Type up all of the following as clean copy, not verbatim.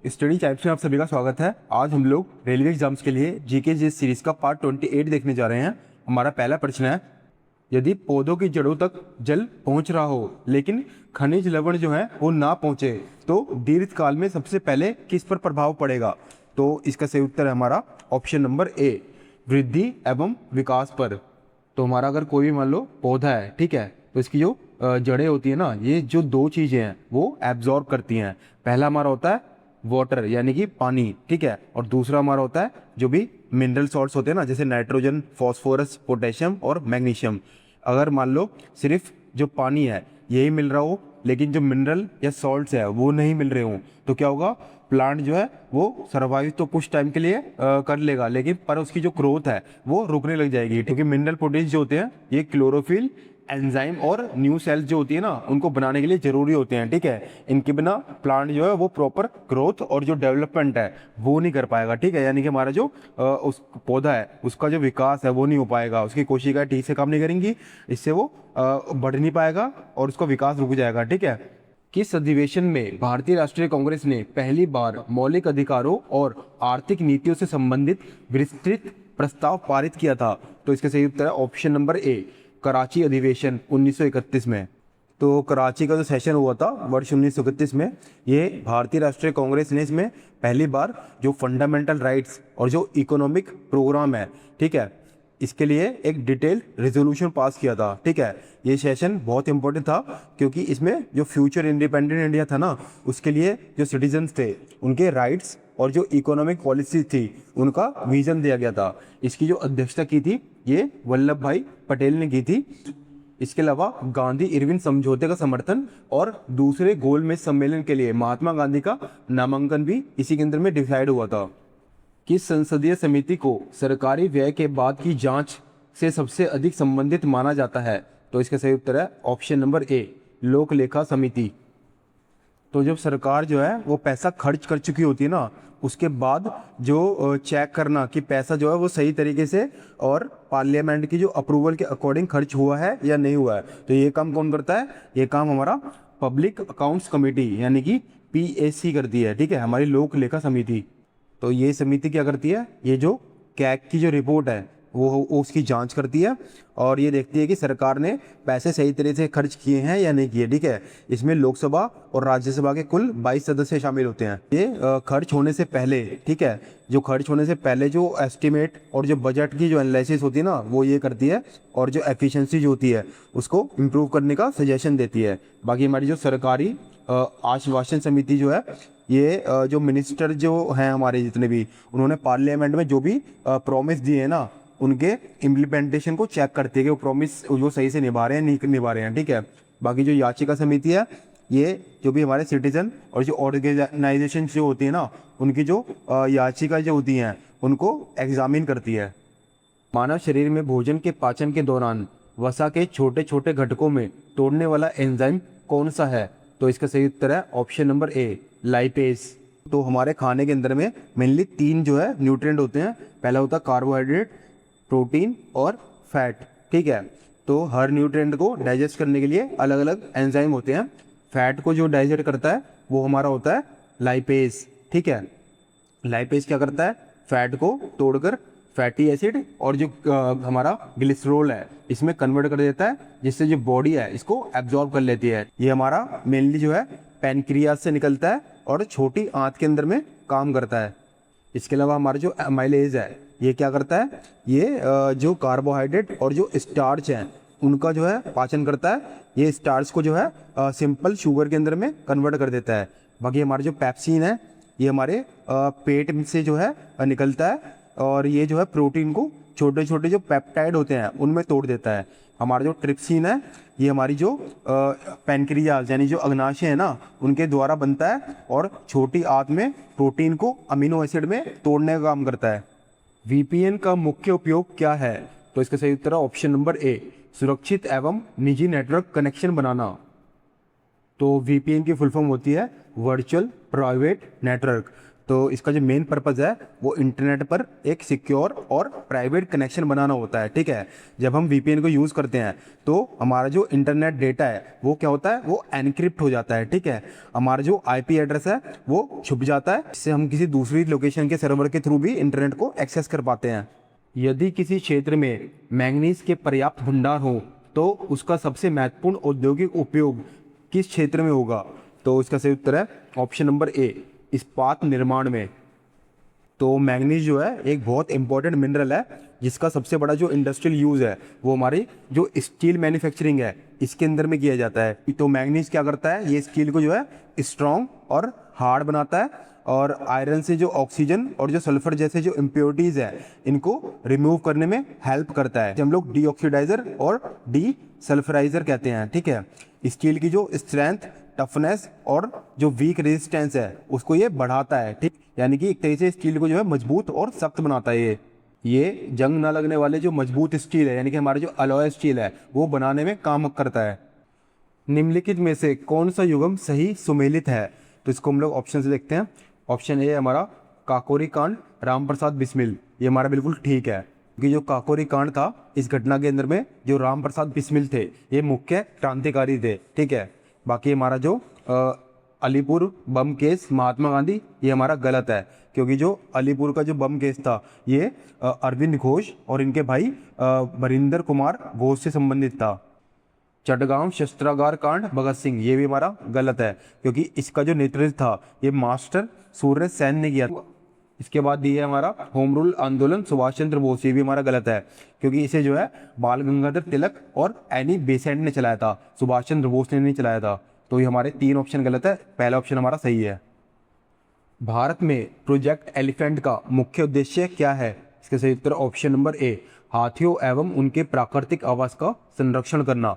Study types में आप सभी का स्वागत है। आज हम लोग रेलवे एग्जाम्स के लिए जीके जी सीरीज का पार्ट 28 देखने जा रहे हैं। हमारा पहला प्रश्न है, यदि पौधों की जड़ों तक जल पहुंच रहा हो लेकिन खनिज लवण जो है वो ना पहुंचे तो दीर्घकाल में सबसे पहले किस पर प्रभाव पड़ेगा? तो इसका सही उत्तर है हमारा ऑप्शन नंबर ए, वृद्धि एवं विकास पर। तो हमारा अगर कोई भी मान लो पौधा है, ठीक है, तो इसकी जो जड़ें होती है ना, ये जो दो चीज़ें हैं वो एब्जॉर्ब करती हैं। पहला हमारा होता है वाटर यानी कि पानी, ठीक है, और दूसरा हमारा होता है जो भी मिनरल सॉल्ट्स होते हैं ना, जैसे नाइट्रोजन, फॉस्फोरस, पोटेशियम और मैग्नीशियम। अगर मान लो सिर्फ जो पानी है यही मिल रहा हो लेकिन जो मिनरल या सॉल्ट्स है वो नहीं मिल रहे हों तो क्या होगा? प्लांट जो है वो सर्वाइव तो कुछ टाइम के लिए कर लेगा, लेकिन पर उसकी जो ग्रोथ है वो रुकने लग जाएगी, क्योंकि मिनरल प्रोटीन्स जो होते हैं ये क्लोरोफिल, एंजाइम और न्यू सेल्स जो होती है ना उनको बनाने के लिए जरूरी होते हैं, ठीक है। इनके बिना प्लांट जो है वो प्रॉपर ग्रोथ और जो डेवलपमेंट है वो नहीं कर पाएगा, ठीक है। यानी कि हमारा जो उस पौधा है उसका जो विकास है वो नहीं हो पाएगा, उसकी कोशिकाएं ठीक से काम नहीं करेंगी, इससे वो बढ़ नहीं पाएगा और उसका विकास रुक जाएगा, ठीक है। किस अधिवेशन में भारतीय राष्ट्रीय कांग्रेस ने पहली बार मौलिक अधिकारों और आर्थिक नीतियों से संबंधित विस्तृत प्रस्ताव पारित किया था? तो इसका सही उत्तर है ऑप्शन नंबर ए, कराची अधिवेशन 1931 में। तो कराची का जो सेशन हुआ था वर्ष 1931 में, ये भारतीय राष्ट्रीय कांग्रेस ने इसमें पहली बार जो फंडामेंटल राइट्स और जो इकोनॉमिक प्रोग्राम है, ठीक है, इसके लिए एक डिटेल रेजोल्यूशन पास किया था, ठीक है। ये सेशन बहुत इंपॉर्टेंट था क्योंकि इसमें जो फ्यूचर इंडिपेंडेंट इंडिया था ना उसके लिए जो सिटीजन्स थे उनके राइट्स और जो इकोनॉमिक पॉलिसी थी उनका विजन दिया गया था। इसकी जो अध्यक्षता की थी ये वल्लभ भाई पटेल ने की थी। इसके अलावा गांधी इरविन समझौते का समर्थन और दूसरे गोलमेज सम्मेलन के लिए महात्मा गांधी का नामांकन भी इसी के अंदर में डिसाइड हुआ था। किस संसदीय समिति को सरकारी व्यय के बाद की जांच से सबसे अधिक संबंधित माना जाता है? तो इसका सही उत्तर है ऑप्शन नंबर ए, लोक लेखा समिति। तो जब सरकार जो है वो पैसा खर्च कर चुकी होती है ना उसके बाद जो चेक करना कि पैसा जो है वो सही तरीके से और पार्लियामेंट की जो अप्रूवल के अकॉर्डिंग खर्च हुआ है या नहीं हुआ है, तो ये काम कौन करता है? ये काम हमारा पब्लिक अकाउंट्स कमेटी यानी कि पीएसी करती है, ठीक है, हमारी लोक लेखा समिति। तो ये समिति क्या करती है? ये जो कैग की जो रिपोर्ट है वो उसकी जांच करती है और ये देखती है कि सरकार ने पैसे सही तरीके से खर्च किए हैं या नहीं किए, ठीक है। इसमें लोकसभा और राज्यसभा के कुल 22 सदस्य शामिल होते हैं। ये खर्च होने से पहले, ठीक है, जो खर्च होने से पहले जो एस्टिमेट और जो बजट की जो एनालिसिस होती है ना वो ये करती है और जो एफिशिएंसी जो होती है उसको इम्प्रूव करने का सजेशन देती है। बाकी हमारी जो सरकारी आश्वासन समिति जो है ये जो मिनिस्टर जो हैं हमारे जितने भी, उन्होंने पार्लियामेंट में जो भी प्रॉमिस दिए हैं ना उनके इम्प्लीमेंटेशन को चेक करती है कि वो प्रॉमिस वो सही से निभा रहे हैं नहीं निभा रहे हैं, ठीक है। बाकी जो याचिका समिति है ये जो भी हमारे सिटीजन और जो ऑर्गेनाइजेशन जो होती है ना उनकी जो याचिका जो होती हैं उनको एग्जामिन करती है। मानव शरीर में भोजन के पाचन के दौरान वसा के छोटे छोटे घटकों में तोड़ने वाला एंजाइम कौन सा है? तो इसका सही उत्तर है ऑप्शन नंबर ए, लाइपेज। तो हमारे खाने के अंदर में मेनली 3 जो है न्यूट्रिएंट होते हैं। पहला होता है कार्बोहाइड्रेट, प्रोटीन और फैट, ठीक है। तो हर न्यूट्रिएंट को डाइजेस्ट करने के लिए अलग अलग एंजाइम होते हैं। फैट को जो डाइजेस्ट करता है वो हमारा होता है लाइपेज, ठीक है। लाइपेज क्या करता है? फैट को तोड़कर फैटी एसिड और जो हमारा ग्लिसरॉल है इसमें कन्वर्ट कर देता है, जिससे जो बॉडी है इसको एब्जॉर्ब कर लेती है। ये हमारा मेनली जो है पैनक्रियाज से निकलता है और छोटी आंत के अंदर में काम करता है। इसके अलावा हमारा जो एमाइलेज है ये क्या करता है? ये जो कार्बोहाइड्रेट और जो स्टार्च है उनका जो है पाचन करता है। ये स्टार्च को जो है सिंपल शुगर के अंदर में कन्वर्ट कर देता है। बाकी हमारा जो पेप्सिन है ये हमारे पेट से जो है निकलता है और ये जो है प्रोटीन को छोटे छोटे जो पेप्टाइड होते हैं उनमें तोड़ देता है। हमारा जो ट्रिप्सिन है ये हमारी जो पैनक्रियाज यानी जो अग्नाशय है ना उनके द्वारा बनता है और छोटी आंत में प्रोटीन को अमीनो एसिड में तोड़ने का काम करता है। वीपीएन का मुख्य उपयोग क्या है? तो इसका सही उत्तर है ऑप्शन नंबर ए, सुरक्षित एवं निजी नेटवर्क कनेक्शन बनाना। तो वीपीएन की फुल फॉर्म होती है वर्चुअल प्राइवेट नेटवर्क। तो इसका जो मेन पर्पज़ है वो इंटरनेट पर एक सिक्योर और प्राइवेट कनेक्शन बनाना होता है, ठीक है। जब हम वीपीएन को यूज़ करते हैं तो हमारा जो इंटरनेट डेटा है वो क्या होता है, वो एनक्रिप्ट हो जाता है, ठीक है। हमारा जो आईपी एड्रेस है वो छुप जाता है, इससे हम किसी दूसरी लोकेशन के सर्वर के थ्रू भी इंटरनेट को एक्सेस कर पाते हैं। यदि किसी क्षेत्र में मैंगनीज के पर्याप्त भंडार हो तो उसका सबसे महत्वपूर्ण औद्योगिक उपयोग किस क्षेत्र में होगा? तो इसका सही उत्तर है ऑप्शन नंबर ए, इस्पात निर्माण में। तो मैंगनीज जो है एक बहुत इंपॉर्टेंट मिनरल है जिसका सबसे बड़ा जो इंडस्ट्रियल यूज़ है वो हमारी जो स्टील मैन्युफैक्चरिंग है इसके अंदर में किया जाता है। तो मैंगनीज क्या करता है, ये स्टील को जो है स्ट्रॉन्ग और हार्ड बनाता है और आयरन से जो ऑक्सीजन और जो सल्फर जैसे जो इम्प्योरिटीज़ है इनको रिमूव करने में हेल्प करता है। हम लोग डीऑक्सीडाइजर और डी सल्फराइजर कहते हैं, ठीक है। स्टील की जो स्ट्रेंथ, टफनेस और जो वीक रेजिस्टेंस है उसको ये बढ़ाता है, ठीक। यानी कि एक तरह से स्टील को जो है मजबूत और सख्त बनाता है। ये जंग ना लगने वाले जो मजबूत स्टील है यानी कि हमारा जो अलॉय स्टील है वो बनाने में काम करता है। निम्नलिखित में से कौन सा युग्म सही सुमेलित है? तो इसको हम लोग ऑप्शन से देखते हैं। ऑप्शन ए है हमारा काकोरी कांड राम प्रसाद बिस्मिल, ये हमारा बिल्कुल ठीक है क्योंकि जो काकोरी कांड था इस घटना के अंदर में जो राम प्रसाद बिस्मिल थे ये मुख्य क्रांतिकारी थे, ठीक है। बाकी हमारा जो अलीपुर बम केस महात्मा गांधी, ये हमारा गलत है क्योंकि जो अलीपुर का जो बम केस था ये अरविंद घोष और इनके भाई बरिंदर कुमार घोष से संबंधित था। चटगांव शस्त्रागार कांड भगत सिंह, ये भी हमारा गलत है क्योंकि इसका जो नेतृत्व था ये मास्टर सूर्य सेन ने किया। इसके बाद दिया है हमारा होम रूल आंदोलन सुभाष चंद्र बोस, ये भी हमारा गलत है क्योंकि इसे जो है बाल गंगाधर तिलक और एनी बेसेंट ने चलाया था, सुभाष चंद्र बोस ने नहीं चलाया था। तो ये हमारे 3 ऑप्शन गलत है, पहला ऑप्शन हमारा सही है। भारत में प्रोजेक्ट एलिफेंट का मुख्य उद्देश्य क्या है? इसके सही उत्तर ऑप्शन नंबर ए, हाथियों एवं उनके प्राकृतिक आवास का संरक्षण करना।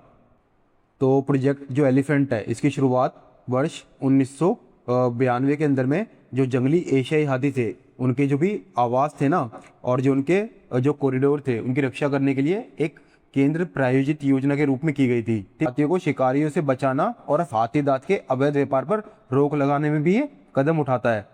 तो प्रोजेक्ट जो एलिफेंट है इसकी शुरुआत वर्ष 1992 के अंदर में जो जंगली एशियाई हाथी थे उनके जो भी आवास थे ना और जो उनके जो कॉरिडोर थे उनकी रक्षा करने के लिए एक केंद्र प्रायोजित योजना के रूप में की गई थी। हाथियों को शिकारियों से बचाना और हाथी दांत के अवैध व्यापार पर रोक लगाने में भी ये कदम उठाता है।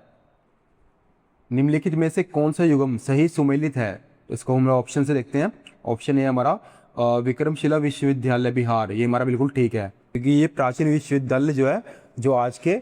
निम्नलिखित में से कौन सा युग्म सही सुमेलित है? तो इसको हम ऑप्शन से देखते हैं। ऑप्शन ए हमारा विक्रमशिला विश्वविद्यालय बिहार, ये हमारा बिल्कुल ठीक है क्योंकि ये प्राचीन विश्वविद्यालय जो है जो आज के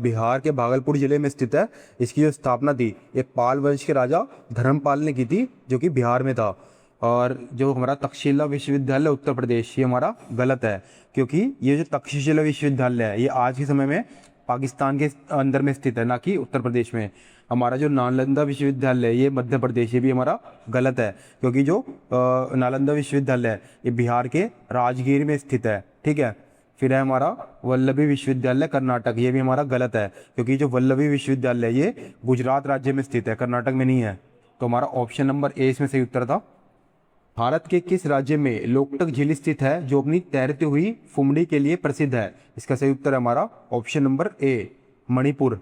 बिहार के भागलपुर जिले में स्थित है, इसकी जो स्थापना थी ये पाल वंश के राजा धर्मपाल ने की थी जो कि बिहार में था। और जो हमारा तक्षशिला विश्वविद्यालय उत्तर प्रदेश, ये हमारा गलत है क्योंकि ये जो तक्षशिला विश्वविद्यालय है ये आज के समय में पाकिस्तान के अंदर में स्थित है, ना कि उत्तर प्रदेश में। हमारा जो नालंदा विश्वविद्यालय ये मध्य प्रदेश, ये भी हमारा गलत है क्योंकि जो नालंदा विश्वविद्यालय है ये बिहार के राजगीर में स्थित है, ठीक है। फिर है हमारा वल्लभी विश्वविद्यालय कर्नाटक, ये भी हमारा गलत है क्योंकि जो वल्लभी विश्वविद्यालय ये गुजरात राज्य में स्थित है, कर्नाटक में नहीं है। तो हमारा ऑप्शन नंबर ए इसमें सही उत्तर था। भारत के किस राज्य में लोकटक झील स्थित है जो अपनी तैरती हुई फुमड़ी के लिए प्रसिद्ध है? इसका सही उत्तर है हमारा ऑप्शन नंबर ए, मणिपुर।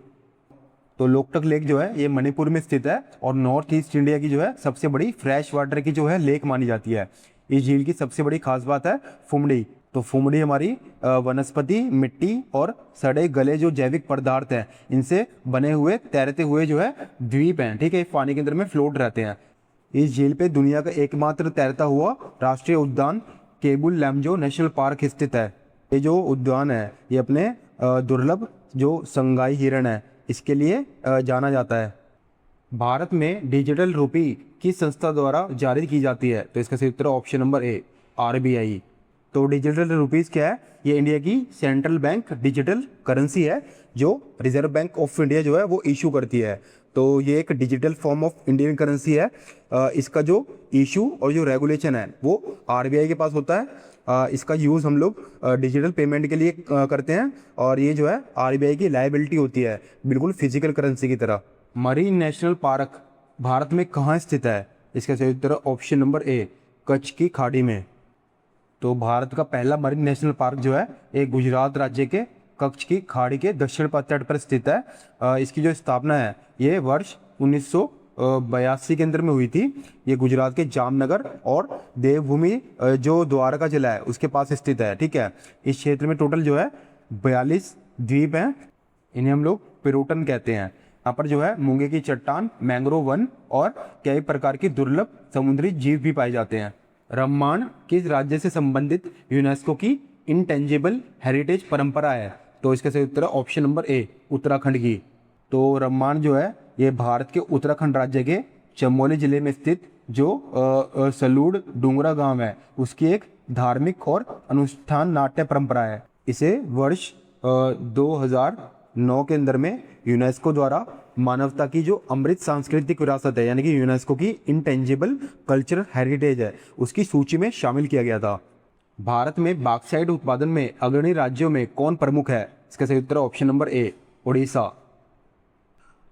तो लोकटक लेक जो है ये मणिपुर में स्थित है और नॉर्थ ईस्ट इंडिया की जो है सबसे बड़ी फ्रेश वाटर की जो है लेक मानी जाती है। इस झील की सबसे बड़ी खास बात है फुमड़ी। तो फुमड़ी हमारी वनस्पति, मिट्टी और सड़े गले जो जैविक पदार्थ हैं इनसे बने हुए तैरते हुए जो है द्वीप हैं, ठीक है। पानी के अंदर में फ्लोट रहते हैं। इस झील पे दुनिया का एकमात्र तैरता हुआ राष्ट्रीय उद्यान केबुल लैमजो नेशनल पार्क स्थित है। ये जो उद्यान है ये अपने दुर्लभ जो संगाई हिरण है इसके लिए जाना जाता है। भारत में डिजिटल रुपी किस संस्था द्वारा जारी की जाती है? तो इसका सही उत्तर ऑप्शन नंबर ए, आरबीआई। तो डिजिटल रुपीस क्या है? ये इंडिया की सेंट्रल बैंक डिजिटल करेंसी है जो रिजर्व बैंक ऑफ इंडिया जो है वो इशू करती है। तो ये एक digital form of Indian currency है। इसका जो इशू और जो रेगुलेशन है वो आरबीआई के पास होता है। इसका यूज़ हम लोग डिजिटल पेमेंट के लिए करते हैं और ये जो है आरबीआई की लायबिलिटी होती है, बिल्कुल फिजिकल करेंसी की तरह। मरीन नेशनल पार्क भारत में कहाँ स्थित है? इसका सही उत्तर ऑप्शन नंबर ए, कच्छ की खाड़ी में। तो भारत का पहला मरीन नेशनल पार्क जो है ये गुजरात राज्य के कच्छ की खाड़ी के दक्षिण तट पर स्थित है। इसकी जो स्थापना है ये वर्ष 1982 के अंदर में हुई थी। ये गुजरात के जामनगर और देवभूमि जो द्वारका जिला है उसके पास स्थित है, ठीक है। इस क्षेत्र में टोटल जो है 42 द्वीप हैं, इन्हें हम लोग पिरोटन कहते हैं। यहाँ पर जो है मूंगे की चट्टान, मैंग्रोव वन और कई प्रकार की दुर्लभ समुद्री जीव भी पाए जाते हैं। रम्माण किस राज्य से संबंधित यूनेस्को की इंटेंजिबल हेरिटेज परंपरा है? तो इसका सही उत्तर है ऑप्शन नंबर ए, उत्तराखंड की। तो रम्माण जो है ये भारत के उत्तराखंड राज्य के चमोली जिले में स्थित जो सलूड़ डूंगरा गांव है उसकी एक धार्मिक और अनुष्ठान नाट्य परंपरा है। इसे वर्ष 2009 के अंदर में यूनेस्को द्वारा मानवता की जो अमृत सांस्कृतिक विरासत है यानी कि यूनेस्को की इंटेंजिबल कल्चरल हेरिटेज है उसकी सूची में शामिल किया गया था। भारत में बॉक्साइट उत्पादन में अग्रणी राज्यों में कौन प्रमुख है? इसका सही उत्तर ऑप्शन नंबर ए, उड़ीसा।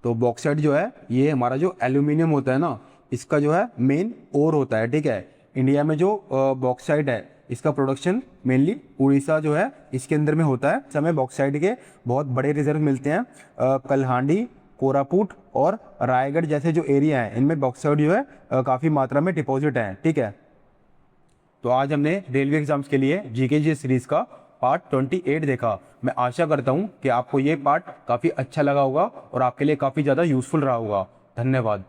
तो बॉक्साइट जो है ये हमारा जो एल्यूमिनियम होता है ना इसका जो है मेन ओर होता है, ठीक है। इंडिया में जो बॉक्साइट है इसका प्रोडक्शन मेनली उड़ीसा जो है इसके अंदर में होता है। इस समय बॉक्साइट के बहुत बड़े रिजर्व मिलते हैं। कल्हांडी, कोरापुट और रायगढ़ जैसे जो एरिया हैं इनमें बॉक्साइट जो है काफ़ी मात्रा में डिपॉजिट है, ठीक है। तो आज हमने रेलवे एग्जाम्स के लिए जीके सीरीज का पार्ट 28 देखा। मैं आशा करता हूँ कि आपको ये पार्ट काफ़ी अच्छा लगा होगा और आपके लिए काफ़ी ज़्यादा यूजफुल रहा होगा। धन्यवाद।